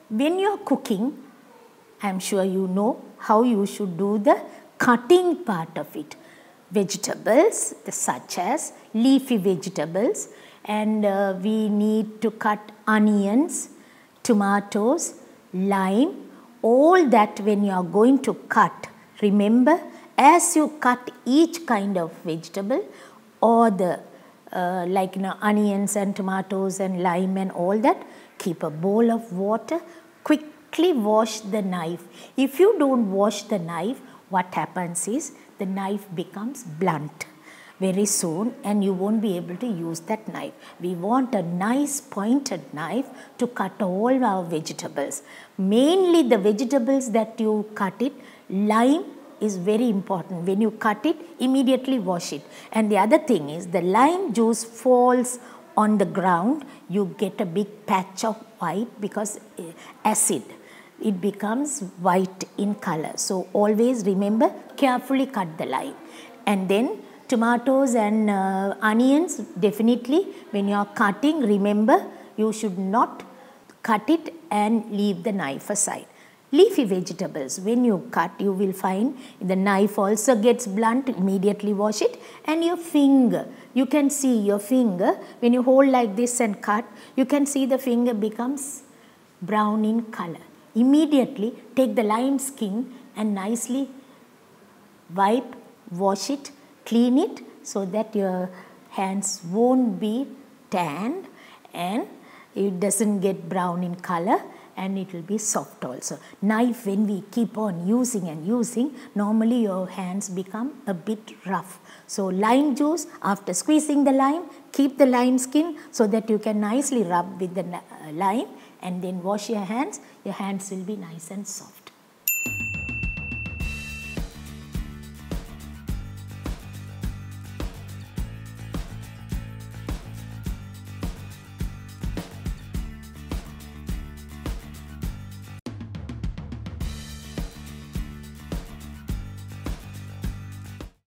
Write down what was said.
when you are cooking, I am sure you know how you should do the cutting part of it. Vegetables such as leafy vegetables, and we need to cut onions, tomatoes, lime, all that when you are going to cut. Remember, as you cut each kind of vegetable or the onions and tomatoes and lime and all that, keep a bowl of water, quickly wash the knife. If you don't wash the knife, what happens is the knife becomes blunt very soon and you won't be able to use that knife. We want a nice pointed knife to cut all our vegetables. Mainly the vegetables that you cut it, lime is very important. When you cut it, immediately wash it. And the other thing is the lime juice falls on the ground, you get a big patch of white because acid. It becomes white in color. So always remember, carefully cut the lime. And then tomatoes and onions, definitely when you are cutting, remember you should not cut it and leave the knife aside. Leafy vegetables, when you cut, you will find the knife also gets blunt, immediately wash it. And your finger, you can see your finger, when you hold like this and cut, you can see the finger becomes brown in color. Immediately take the lime skin and nicely wipe, wash it, clean it so that your hands won't be tanned and it doesn't get brown in color and it will be soft also. Knife, when we keep on using and using, normally your hands become a bit rough. So lime juice, after squeezing the lime, keep the lime skin so that you can nicely rub with the lime and then wash your hands will be nice and soft.